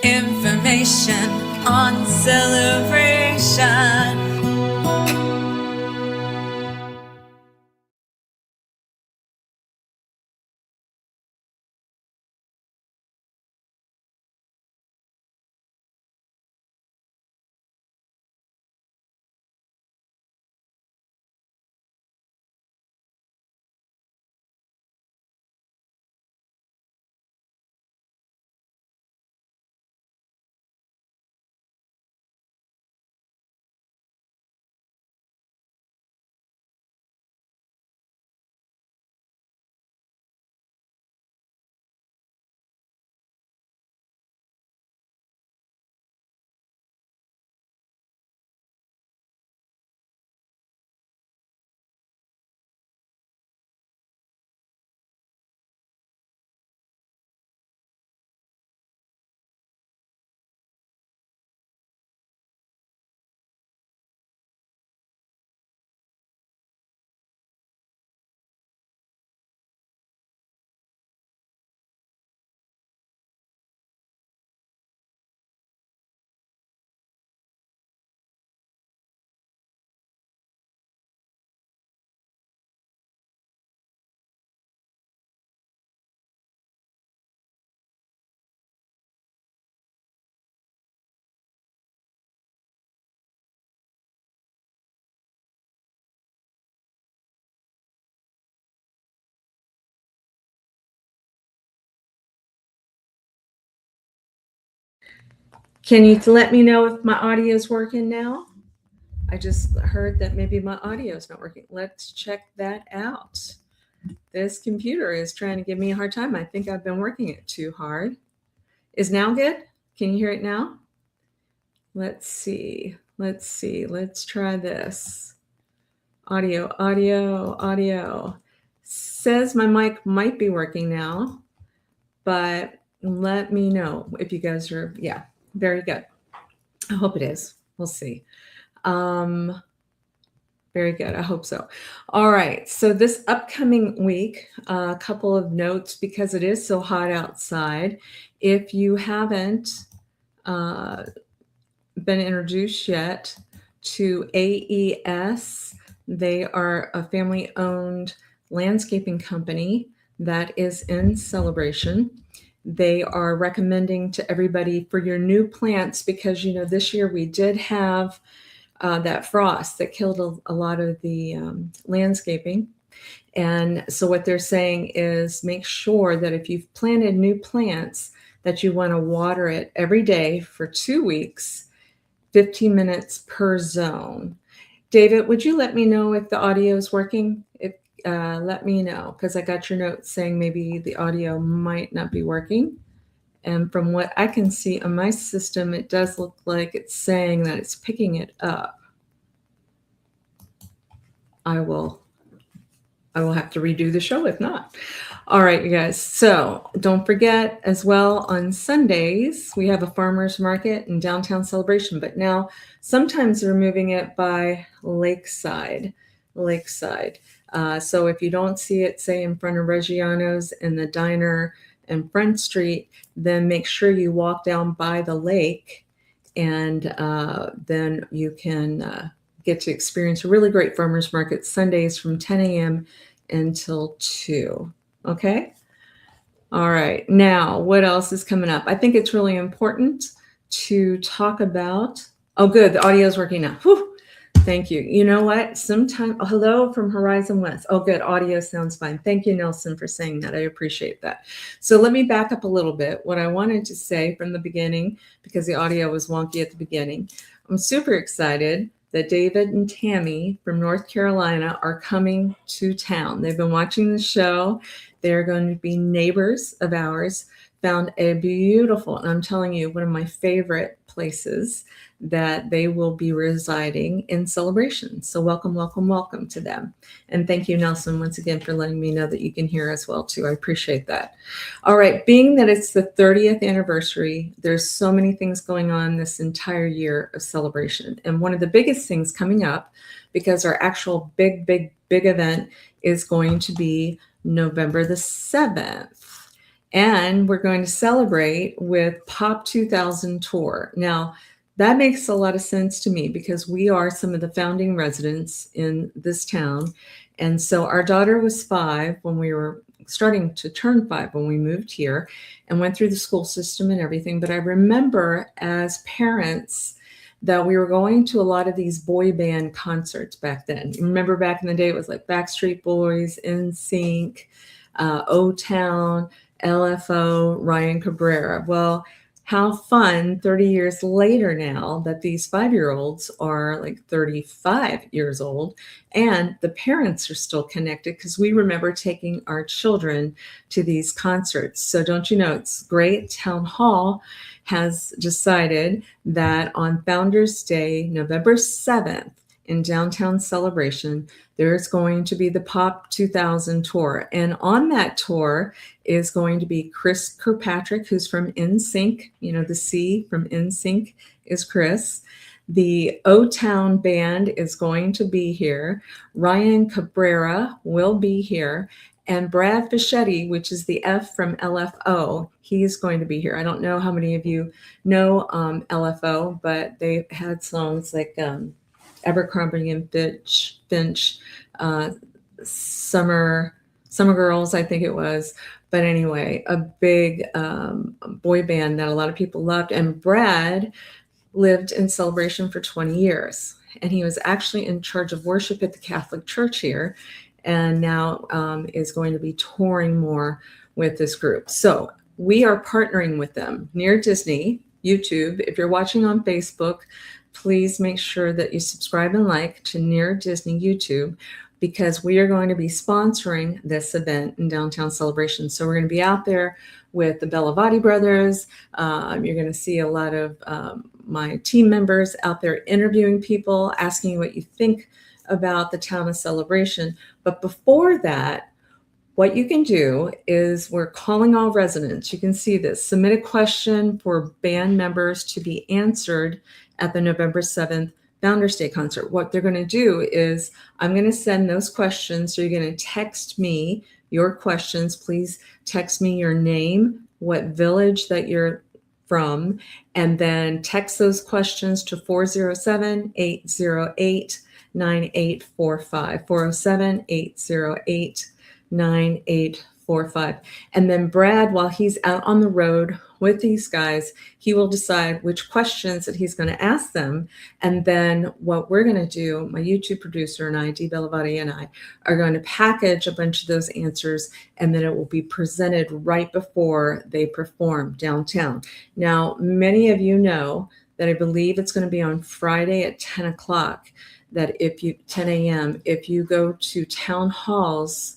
Information on celebration. Can you let me know if my audio is working now? I just heard that maybe my audio is not working. Let's check that out. This computer is trying to give me a hard time. I think I've been working it too hard. Is now good? Can you hear it now? Let's see. Let's try this. Audio. Says my mic might be working now, but let me know if you guys are, yeah, very good. I hope it is. We'll see. Very good. I hope so. All right. So this upcoming week, a couple of notes because it is so hot outside. If you haven't been introduced yet to AES, they are a family-owned landscaping company that is in Celebration. They are recommending to everybody for your new plants because, you know, this year we did have that frost that killed a lot of the landscaping. And so what they're saying is make sure that if you've planted new plants that you want to water it every day for 2 weeks, 15 minutes per zone. David, would you let me know if the audio is working? Let me know because I got your note saying maybe the audio might not be working. And from what I can see on my system, it does look like it's saying that it's picking it up. I will have to redo the show if not. All right, you guys. So don't forget as well on Sundays, we have a farmer's market in downtown Celebration, but now sometimes they're moving it by Lakeside. So if you don't see it, say in front of Reggiano's and the diner and Front Street, then make sure you walk down by the lake and then you can get to experience a really great farmer's market Sundays from 10 a.m. until 2. Okay? All right. Now, what else is coming up? I think it's really important to talk about. Oh, good. The audio is working now. Whew. Thank you. You know what? Hello from Horizon West. Oh, good. Audio sounds fine. Thank you, Nelson, for saying that. I appreciate that. So let me back up a little bit. What I wanted to say from the beginning, because the audio was wonky at the beginning, I'm super excited that David and Tammy from North Carolina are coming to town. They've been watching the show. They're going to be neighbors of ours. Found a beautiful, and I'm telling you, one of my favorite places that they will be residing in Celebration. So welcome to them. And thank you, Nelson, once again for letting me know that you can hear us well too. I appreciate that. All right, being that it's the 30th anniversary, there's so many things going on this entire year of Celebration. And one of the biggest things coming up, because our actual big event is going to be November the 7th. And we're going to celebrate with Pop 2000 Tour. Now, that makes a lot of sense to me because we are some of the founding residents in this town. And so our daughter was 5 when we were starting to turn 5 when we moved here and went through the school system and everything. But I remember as parents that we were going to a lot of these boy band concerts back then. You remember back in the day, it was like Backstreet Boys, NSYNC, O-Town, LFO, Ryan Cabrera. Well, how fun 30 years later now that these 5-year-olds are like 35 years old and the parents are still connected because we remember taking our children to these concerts. So don't you know, it's great. Town Hall has decided that on Founders Day, November 7th, in downtown Celebration, there's going to be the Pop 2000 tour. And on that tour is going to be Chris Kirkpatrick, who's from NSYNC. You know, the C from NSYNC is Chris. The O-Town band is going to be here. Ryan Cabrera will be here. And Brad Fischetti, which is the F from LFO, he's going to be here. I don't know how many of you know LFO, but they had songs like Abercrombie and Finch, Summer Girls, I think it was. But anyway, a big boy band that a lot of people loved. And Brad lived in Celebration for 20 years. And he was actually in charge of worship at the Catholic Church here, and now is going to be touring more with this group. So we are partnering with them. Near Disney YouTube. If you're watching on Facebook, please make sure that you subscribe and like to Near Disney YouTube, because we are going to be sponsoring this event in downtown Celebration. So we're going to be out there with the Bellavati brothers. You're going to see a lot of my team members out there interviewing people, asking what you think about the town of Celebration. But before that, what you can do is we're calling all residents. You can see this. Submit a question for band members to be answered at the November 7th Founders Day concert. What they're going to do is I'm going to send those questions. So you're going to text me your questions. Please text me your name, what village that you're from, and then text those questions to 407-808-9845. 407-808-9845. And then Brad, while he's out on the road with these guys, he will decide which questions that he's going to ask them. And then what we're going to do, my YouTube producer and I, Dee Bellavati and I, are going to package a bunch of those answers, and then it will be presented right before they perform downtown. Now, many of you know that I believe it's going to be on Friday at 10 o'clock, that 10 a.m., if you go to Town Hall's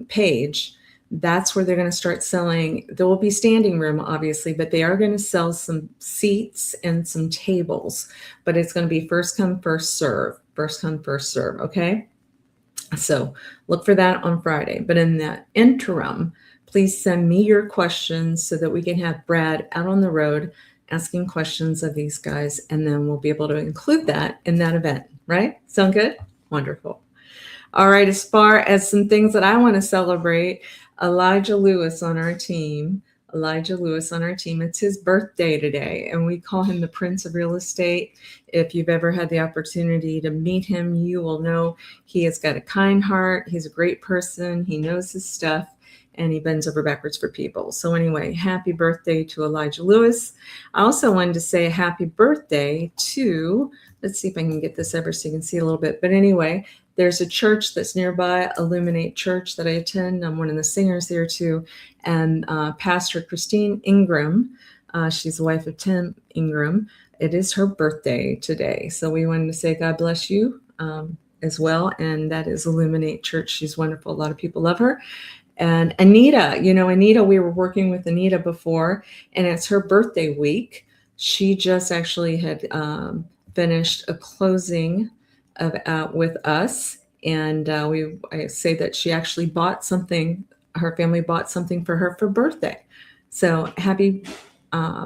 page, that's where they're going to start selling. There will be standing room, obviously, but they are going to sell some seats and some tables. But it's going to be first come, first serve. First come, first serve. Okay. So look for that on Friday. But in the interim, please send me your questions so that we can have Brad out on the road asking questions of these guys, and then we'll be able to include that in that event. Right? Sound good? Wonderful. All right, as far as some things that I want to celebrate, Elijah Lewis on our team. It's his birthday today, and we call him the Prince of Real Estate. If you've ever had the opportunity to meet him, you will know he has got a kind heart. He's a great person. He knows his stuff, and he bends over backwards for people. So anyway, happy birthday to Elijah Lewis. I also wanted to say happy birthday to, let's see if I can get this over so you can see a little bit. But anyway, there's a church that's nearby, Illuminate Church, that I attend. I'm one of the singers there too. And Pastor Christine Ingram, she's the wife of Tim Ingram. It is her birthday today. So we wanted to say God bless you as well. And that is Illuminate Church. She's wonderful. A lot of people love her. And Anita, we were working with Anita before, and it's her birthday week. She just actually had finished a closing with us, and I say that she actually bought something. Her family bought something for her for birthday. So happy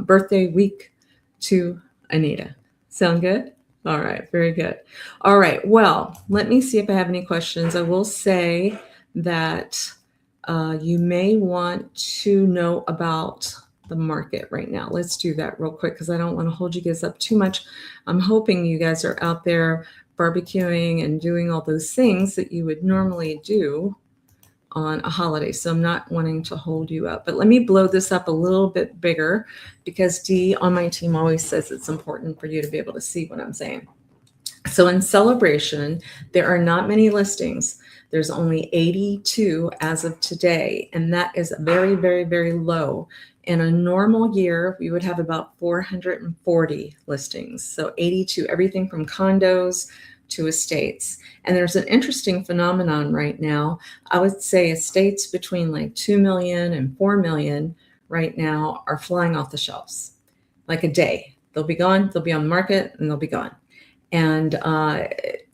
birthday week to Anita. Sound good? All right, very good. All right, well, let me see if I have any questions. I will say that you may want to know about the market right now. Let's do that real quick because I don't want to hold you guys up too much. I'm hoping you guys are out there barbecuing and doing all those things that you would normally do on a holiday. So I'm not wanting to hold you up, but let me blow this up a little bit bigger because Dee on my team always says it's important for you to be able to see what I'm saying. So in Celebration, there are not many listings. There's only 82 as of today, and that is very, very, very low. In a normal year, we would have about 440 listings. So 82, everything from condos to estates. And there's an interesting phenomenon right now. I would say estates between like 2 million and 4 million right now are flying off the shelves. Like a day. They'll be gone, they'll be on the market, and they'll be gone. And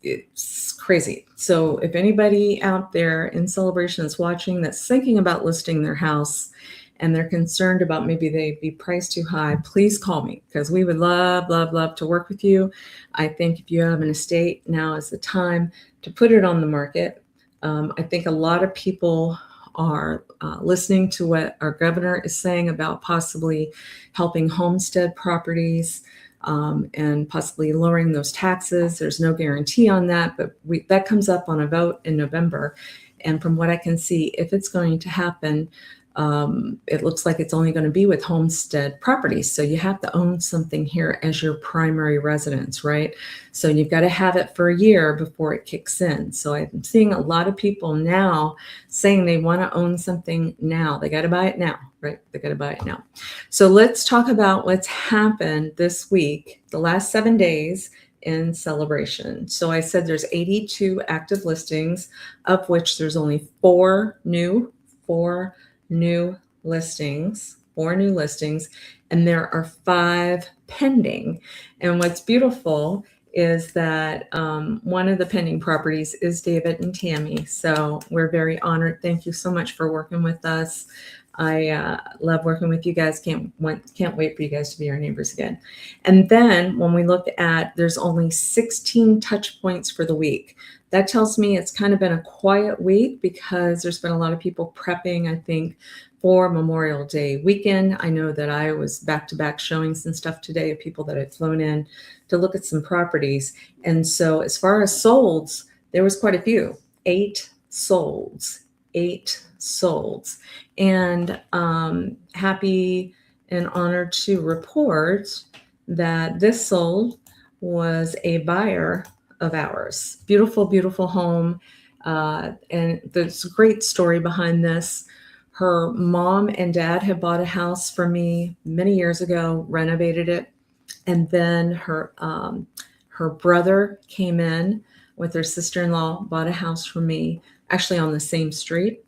it's crazy. So if anybody out there in Celebration is watching that's thinking about listing their house and they're concerned about maybe they be priced too high, please call me because we would love, love, love to work with you. I think if you have an estate, now is the time to put it on the market. I think a lot of people are listening to what our governor is saying about possibly helping homestead properties. And possibly lowering those taxes. There's no guarantee on that, but that comes up on a vote in November. And from what I can see, if it's going to happen, it looks like it's only going to be with homestead properties. So you have to own something here as your primary residence, right? So you've got to have it for a year before it kicks in. So I'm seeing a lot of people now saying they want to own something now. They got to buy it now, right? They got to buy it now. So let's talk about what's happened this week, the last 7 days in Celebration. So I said there's 82 active listings, of which there's only four new listings, and there are 5 pending. And what's beautiful is that one of the pending properties is David and Tammy. So we're very honored. Thank you so much for working with us. I love working with you guys. Can't wait for you guys to be our neighbors again. And then when we look at, there's only 16 touch points for the week. That tells me it's kind of been a quiet week because there's been a lot of people prepping, I think, for Memorial Day weekend. I know that I was back-to-back showing some stuff today of people that had flown in to look at some properties. And so as far as solds, there was quite a few. 8 solds. And happy and honored to report that this sold was a buyer of ours. Beautiful, beautiful home. And there's a great story behind this. Her mom and dad had bought a house for me many years ago, renovated it. And then her brother came in with her sister-in-law, bought a house for me, actually on the same street.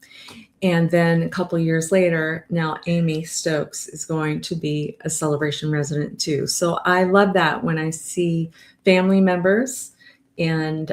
And then a couple of years later, now Amy Stokes is going to be a Celebration resident too. So I love that when I see family members. And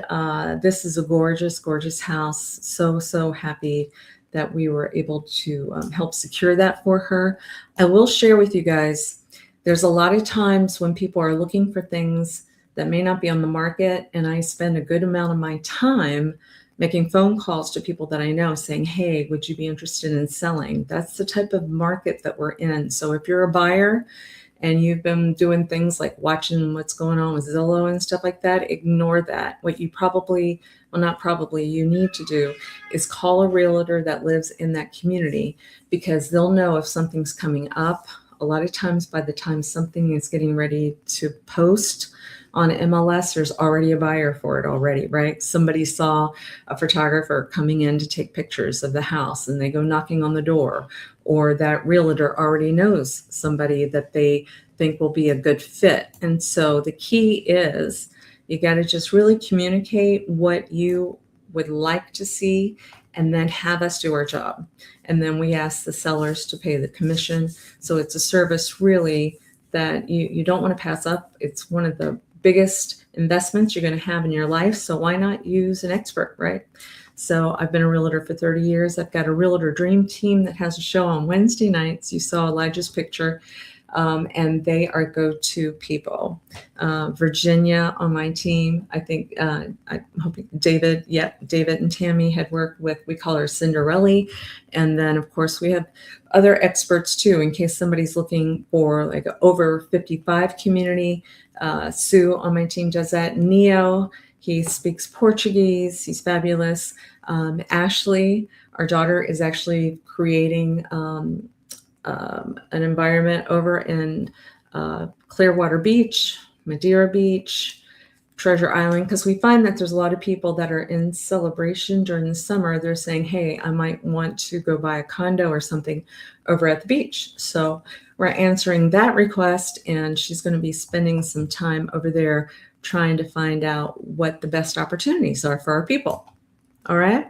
this is a gorgeous, gorgeous house. So happy that we were able to help secure that for her. I will share with you guys, there's a lot of times when people are looking for things that may not be on the market, and I spend a good amount of my time making phone calls to people that I know saying, hey, would you be interested in selling? That's the type of market that we're in. So if you're a buyer and you've been doing things like watching what's going on with Zillow and stuff like that, ignore that. What you you need to do is call a realtor that lives in that community because they'll know if something's coming up. A lot of times by the time something is getting ready to post on MLS, there's already a buyer for it already, right? Somebody saw a photographer coming in to take pictures of the house and they go knocking on the door, or that realtor already knows somebody that they think will be a good fit. And so the key is you got to just really communicate what you would like to see and then have us do our job. And then we ask the sellers to pay the commission. So it's a service really that you don't want to pass up. It's one of the biggest investments you're going to have in your life. So why not use an expert, right? So I've been a realtor for 30 years. I've got a Realtor Dream Team that has a show on Wednesday nights. You saw Elijah's picture. and they are go-to people. Virginia on my team, I think, I'm hoping David and Tammy had worked with, we call her Cinderella. And then, of course, we have other experts too, in case somebody's looking for like an over 55 community. Sue on my team does that. Neo, he speaks Portuguese. He's fabulous. Ashley, our daughter, is actually creating an environment over in Clearwater Beach, Madeira Beach, Treasure Island, because we find that there's a lot of people that are in Celebration during the summer. They're saying, hey, I might want to go buy a condo or something over at the beach. So we're answering that request, and she's going to be spending some time over there trying to find out what the best opportunities are for our people. All right.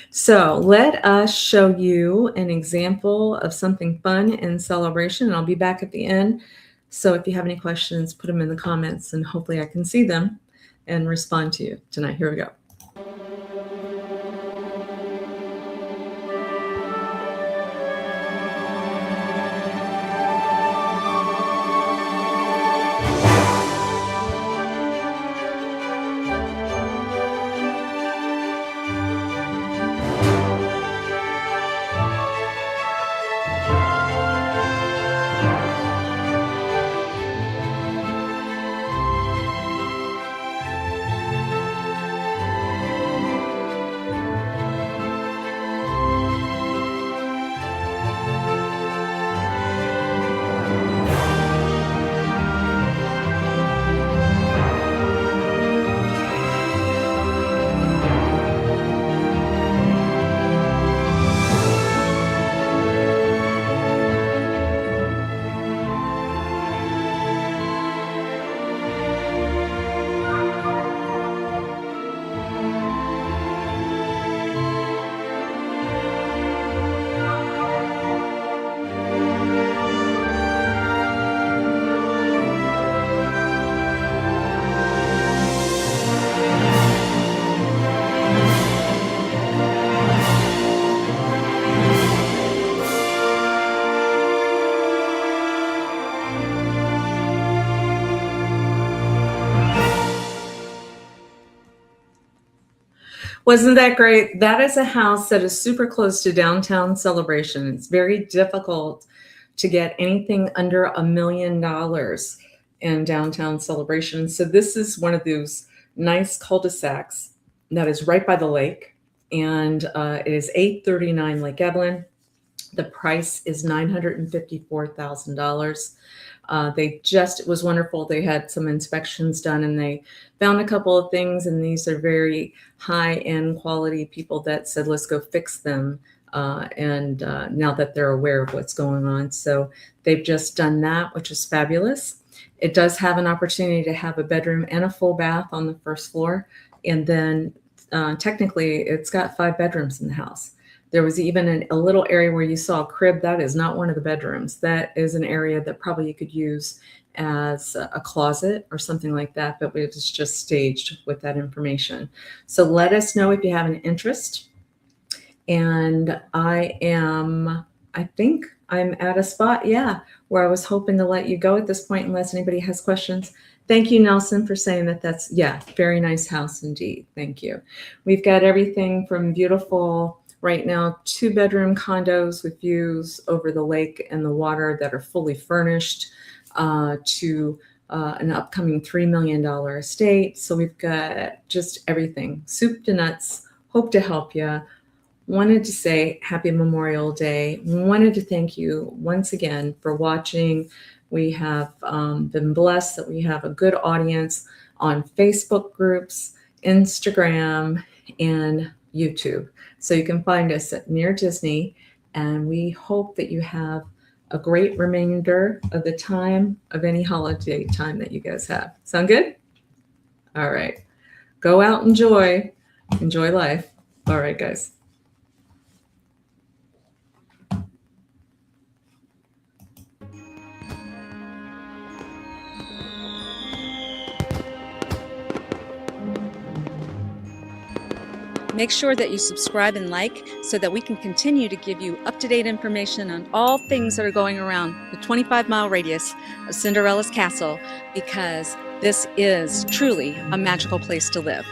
So let us show you an example of something fun in Celebration, and I'll be back at the end. So if you have any questions, put them in the comments, and hopefully I can see them and respond to you tonight. Here we go. Wasn't that great? That is a house that is super close to downtown Celebration. It's very difficult to get anything under $1 million in downtown Celebration. So this is one of those nice cul-de-sacs that is right by the lake, and it is 839 Lake Evelyn. The price is $954,000. It was wonderful. They had some inspections done, and they found a couple of things, and these are very high-end quality people that said, let's go fix them. And now that they're aware of what's going on. So they've just done that, which is fabulous. It does have an opportunity to have a bedroom and a full bath on the first floor. And then technically it's got 5 bedrooms in the house. There was even a little area where you saw a crib. That is not one of the bedrooms. That is an area that probably you could use as a closet or something like that, but it was just staged with that information. So let us know if you have an interest. And I think I'm at a spot, where I was hoping to let you go at this point, unless anybody has questions. Thank you, Nelson, for saying that. That's, very nice house indeed. Thank you. We've got everything from beautiful, right now, 2-bedroom condos with views over the lake and the water that are fully furnished, to an upcoming $3 million estate. So we've got just everything, soup to nuts. Hope to help you. Wanted to say happy Memorial Day. Wanted to thank you once again for watching. We have been blessed that we have a good audience on Facebook groups, Instagram, and YouTube. So you can find us at Near Disney, and we hope that you have a great remainder of the time of any holiday time that you guys have. Sound good? All right. Go out, enjoy life. All right, guys. Make sure that you subscribe and like so that we can continue to give you up-to-date information on all things that are going around the 25-mile radius of Cinderella's castle, because this is truly a magical place to live.